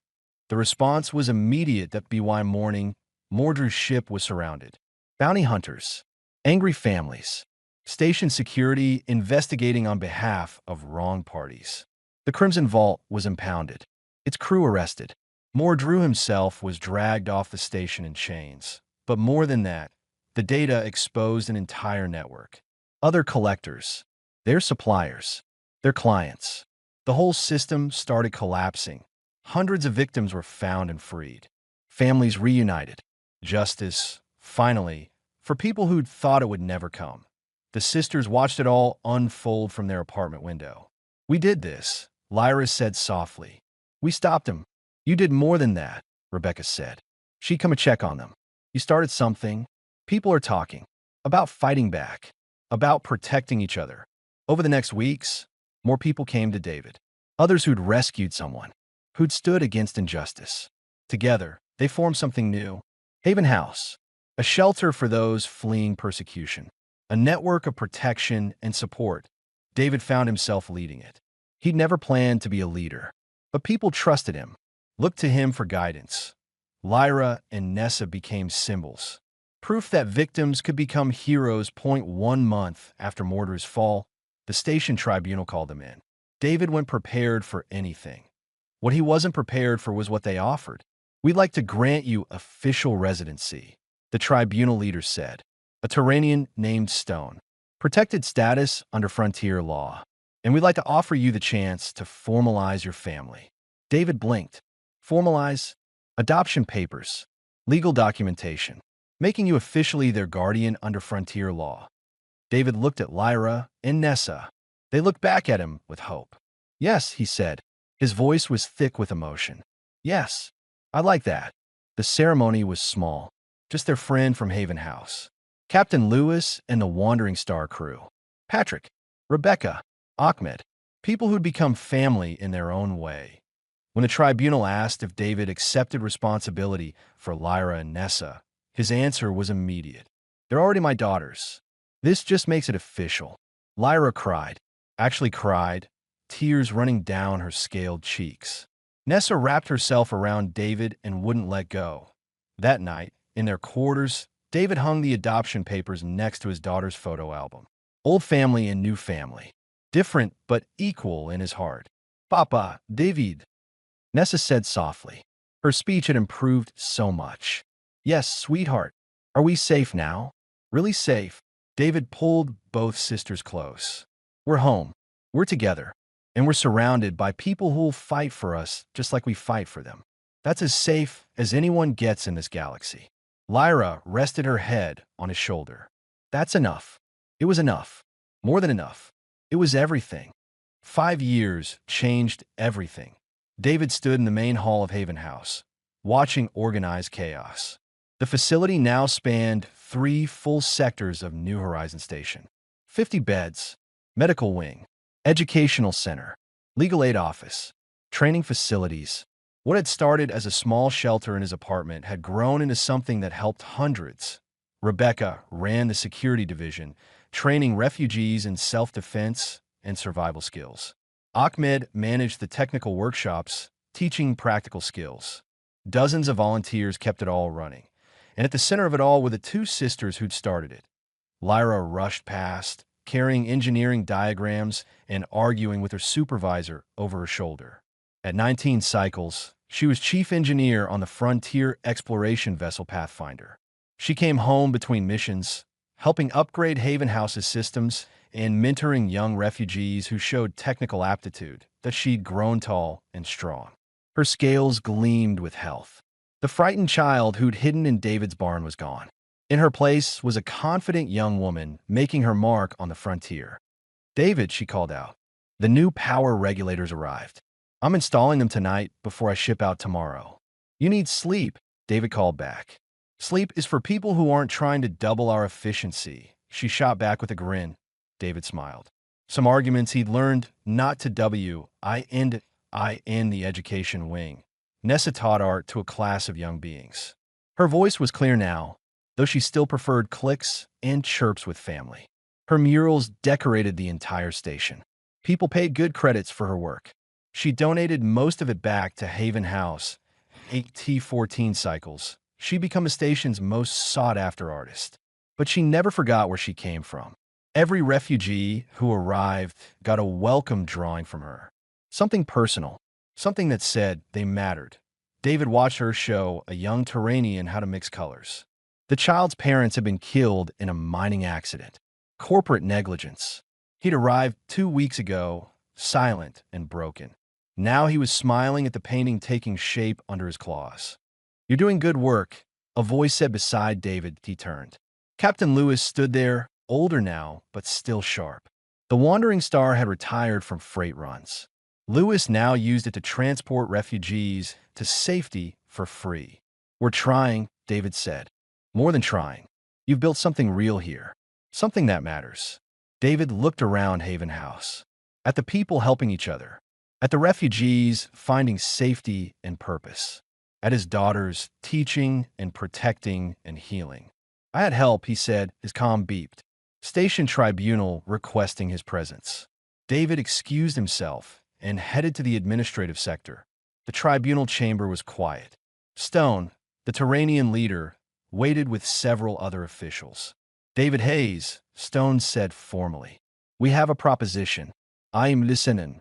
The response was immediate that by morning, Mordru's ship was surrounded. Bounty hunters, angry families, station security investigating on behalf of wrong parties. The Crimson Vault was impounded, its crew arrested. Mordru himself was dragged off the station in chains. But more than that, the data exposed an entire network. Other collectors, their suppliers, their clients. The whole system started collapsing. Hundreds of victims were found and freed. Families reunited. Justice, finally, for people who'd thought it would never come. The sisters watched it all unfold from their apartment window. We did this, Lyra said softly. We stopped him. You did more than that, Rebecca said. She'd come and check on them. You started something. People are talking. About fighting back. About protecting each other. Over the next weeks, more people came to David. Others who'd rescued someone. Who'd stood against injustice. Together, they formed something new. Haven House. A shelter for those fleeing persecution. A network of protection and support. David found himself leading it. He'd never planned to be a leader. But people trusted him. Looked to him for guidance. Lyra and Nessa became symbols. Proof that victims could become heroes. 1 month after Mordru's fall, the station tribunal called them in. David went prepared for anything. What he wasn't prepared for was what they offered. We'd like to grant you official residency, the tribunal leader said. A Turanian named Stone. Protected status under frontier law. And we'd like to offer you the chance to formalize your family. David blinked. Formalize? Adoption papers. Legal documentation. Making you officially their guardian under frontier law. David looked at Lyra and Nessa. They looked back at him with hope. Yes, he said. His voice was thick with emotion. Yes, I like that. The ceremony was small. Just their friend from Haven House. Captain Lewis and the Wandering Star crew. Patrick, Rebecca, Ahmed. People who'd become family in their own way. When the tribunal asked if David accepted responsibility for Lyra and Nessa, his answer was immediate. They're already my daughters. This just makes it official. Lyra cried. Actually cried, tears running down her scaled cheeks. Nessa wrapped herself around David and wouldn't let go. That night, in their quarters, David hung the adoption papers next to his daughter's photo album. Old family and new family. Different but equal in his heart. Papa, David. Nessa said softly. Her speech had improved so much. Yes, sweetheart. Are we safe now? Really safe? David pulled both sisters close. We're home. We're together. And we're surrounded by people who'll fight for us just like we fight for them. That's as safe as anyone gets in this galaxy. Lyra rested her head on his shoulder. That's enough. It was enough. More than enough. It was everything. 5 years changed everything. David stood in the main hall of Haven House, watching organized chaos. The facility now spanned 3 full sectors of New Horizon Station. 50 beds, medical wing, educational center, legal aid office, training facilities. What had started as a small shelter in his apartment had grown into something that helped hundreds. Rebecca ran the security division, training refugees in self-defense and survival skills. Ahmed managed the technical workshops, teaching practical skills. Dozens of volunteers kept it all running. And at the center of it all were the two sisters who'd started it. Lyra rushed past, carrying engineering diagrams and arguing with her supervisor over her shoulder. At 19 cycles, she was chief engineer on the frontier exploration vessel Pathfinder. She came home between missions, helping upgrade Haven House's systems and mentoring young refugees who showed technical aptitude that she'd grown tall and strong. Her scales gleamed with health. The frightened child who'd hidden in David's barn was gone. In her place was a confident young woman making her mark on the frontier. "David," she called out, "the new power regulators arrived. I'm installing them tonight before I ship out tomorrow." "You need sleep," David called back. "Sleep is for people who aren't trying to double our efficiency," she shot back with a grin. David smiled. Some arguments he'd learned not to WIN the education wing. Nessa taught art to a class of young beings. Her voice was clear now, though she still preferred clicks and chirps with family. Her murals decorated the entire station. People paid good credits for her work. She donated most of it back to Haven House. 8T14 cycles. She'd become the station's most sought-after artist. But she never forgot where she came from. Every refugee who arrived got a welcome drawing from her. Something personal, something that said they mattered. David watched her show a young Turanian how to mix colors. The child's parents had been killed in a mining accident. Corporate negligence. He'd arrived 2 weeks ago, silent and broken. Now he was smiling at the painting taking shape under his claws. "You're doing good work," a voice said beside David. He turned. Captain Lewis stood there, older now, but still sharp. The Wandering Star had retired from freight runs. Lewis now used it to transport refugees to safety for free. "We're trying," David said. "More than trying. You've built something real here. Something that matters." David looked around Haven House. At the people helping each other. At the refugees finding safety and purpose. At his daughters teaching and protecting and healing. "I had help," he said, his comm beeped. Station Tribunal requesting his presence. David excused himself and headed to the administrative sector. The tribunal chamber was quiet. Stone, the Turanian leader, waited with several other officials. "David Hayes," Stone said formally. "We have a proposition. I'm listening."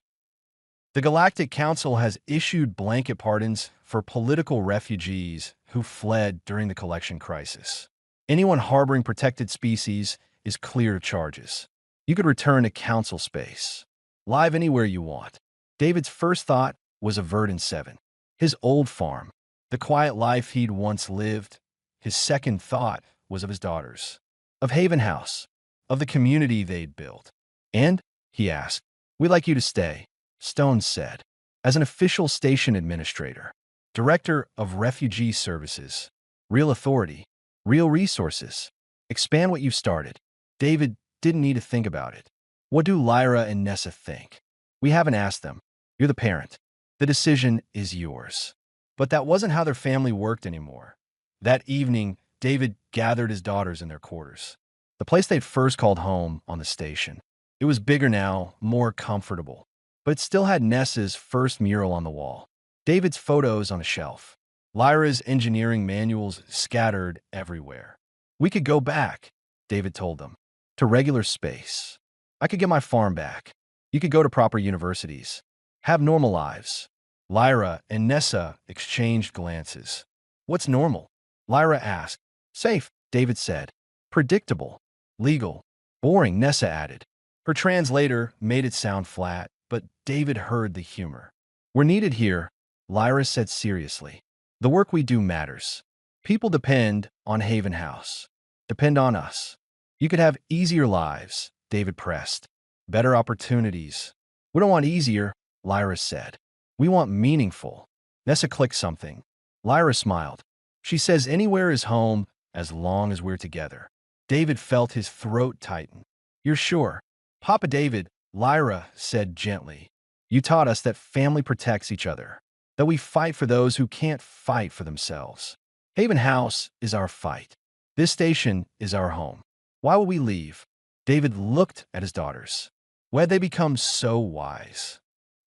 The Galactic Council has issued blanket pardons for political refugees who fled during the collection crisis. Anyone harboring protected species is cleared of charges. You could return to council space. Live anywhere you want. David's first thought was of Verdun 7, his old farm, the quiet life he'd once lived. His second thought was of his daughters, of Haven House, of the community they'd built. "And," he asked, "we'd like you to stay," Stone said, "as an official station administrator, director of refugee services, real authority, real resources. Expand what you've started." David didn't need to think about it. "What do Lyra and Nessa think?" "We haven't asked them. You're the parent. The decision is yours." But that wasn't how their family worked anymore. That evening, David gathered his daughters in their quarters. The place they'd first called home on the station. It was bigger now, more comfortable. But it still had Nessa's first mural on the wall. David's photos on a shelf. Lyra's engineering manuals scattered everywhere. "We could go back," David told them, "to regular space. I could get my farm back. You could go to proper universities. Have normal lives." Lyra and Nessa exchanged glances. "What's normal?" Lyra asked. "Safe," David said. "Predictable. Legal. Boring," Nessa added. Her translator made it sound flat, but David heard the humor. "We're needed here," Lyra said seriously. "The work we do matters. People depend on Haven House. Depend on us. You could have easier lives," David pressed. "Better opportunities." "We don't want easier," Lyra said. "We want meaningful." Nessa clicked something. Lyra smiled. "She says anywhere is home as long as we're together." David felt his throat tighten. "You're sure?" "Papa David," Lyra said gently. "You taught us that family protects each other, that we fight for those who can't fight for themselves. Haven House is our fight. This station is our home. Why would we leave?" David looked at his daughters. Why had they become so wise?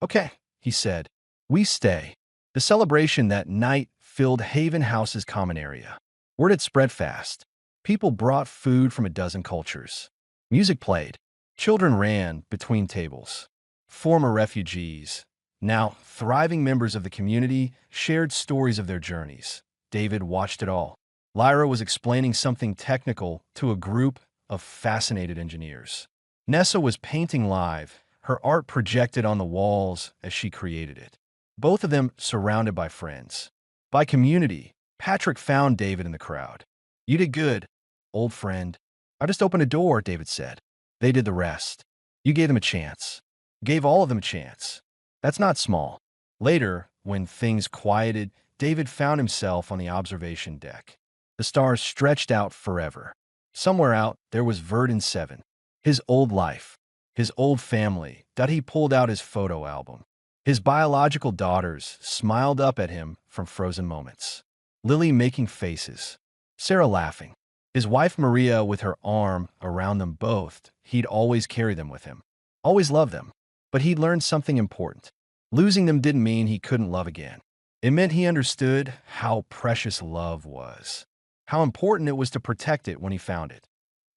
Okay, he said. We stay. The celebration that night filled Haven House's common area. Word had spread fast. People brought food from a dozen cultures. Music played. Children ran between tables. Former refugees, now thriving members of the community, shared stories of their journeys. David watched it all. Lyra was explaining something technical to a group of fascinated engineers. Nessa was painting live, her art projected on the walls as she created it. Both of them surrounded by friends. By community, Patrick found David in the crowd. You did good, old friend. I just opened a door, David said. They did the rest. You gave them a chance. Gave all of them a chance. That's not small. Later, when things quieted, David found himself on the observation deck. The stars stretched out forever. Somewhere out, there was Verdun 7. His old life. His old family, that he pulled out his photo album. His biological daughters smiled up at him from frozen moments. Lily making faces. Sarah laughing. His wife Maria with her arm around them both. He'd always carry them with him. Always loved them. But he'd learned something important. Losing them didn't mean he couldn't love again. It meant he understood how precious love was. How important it was to protect it when he found it.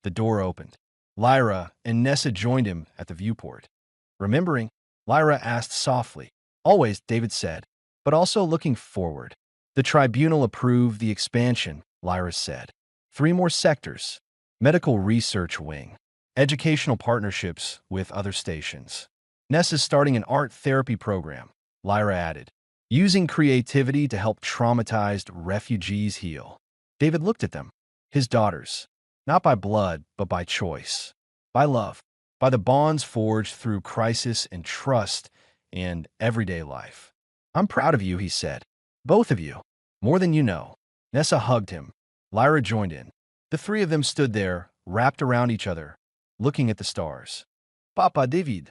The door opened. Lyra and Nessa joined him at the viewport. Remembering, Lyra asked softly. Always, David said, but also looking forward. The tribunal approved the expansion, Lyra said. 3 more sectors. Medical research wing. Educational partnerships with other stations. Nessa's starting an art therapy program, Lyra added. Using creativity to help traumatized refugees heal. David looked at them. His daughters. Not by blood, but by choice. By love. By the bonds forged through crisis and trust and everyday life. I'm proud of you, he said. Both of you. More than you know. Nessa hugged him. Lyra joined in. The 3 of them stood there, wrapped around each other, looking at the stars. Papa David.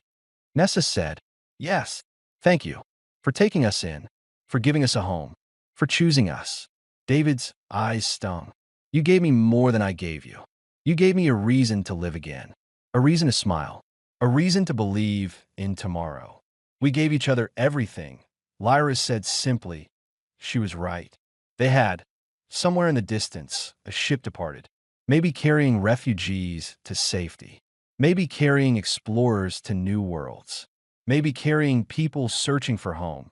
Nessa said, yes, thank you. For taking us in. For giving us a home. For choosing us. David's eyes stung. You gave me more than I gave you. You gave me a reason to live again. A reason to smile. A reason to believe in tomorrow. We gave each other everything. Lyra said simply. She was right. They had. Somewhere in the distance, a ship departed. Maybe carrying refugees to safety. Maybe carrying explorers to new worlds. Maybe carrying people searching for home.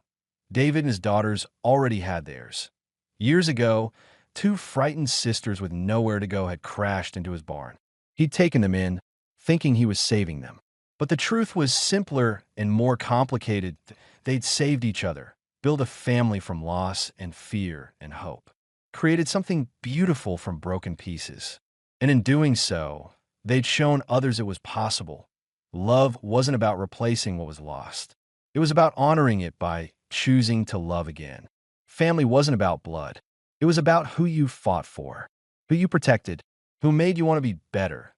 David and his daughters already had theirs. Years ago, 2 frightened sisters with nowhere to go had crashed into his barn. He'd taken them in, thinking he was saving them. But the truth was simpler and more complicated. They'd saved each other, built a family from loss and fear and hope, created something beautiful from broken pieces. And in doing so, they'd shown others it was possible. Love wasn't about replacing what was lost. It was about honoring it by choosing to love again. Family wasn't about blood. It was about who you fought for, who you protected, who made you want to be better.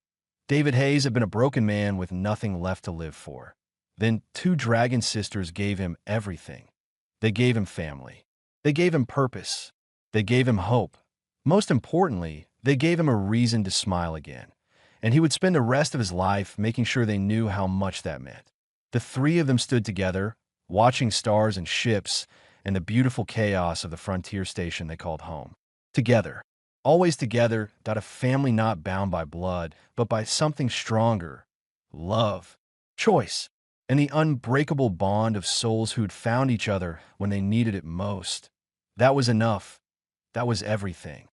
David Hayes had been a broken man with nothing left to live for. Then 2 dragon sisters gave him everything. They gave him family. They gave him purpose. They gave him hope. Most importantly, they gave him a reason to smile again. And he would spend the rest of his life making sure they knew how much that meant. The 3 of them stood together, watching stars and ships, and the beautiful chaos of the frontier station they called home. Together. Always together, a family not bound by blood, but by something stronger. Love. Choice. And the unbreakable bond of souls who'd found each other when they needed it most. That was enough. That was everything.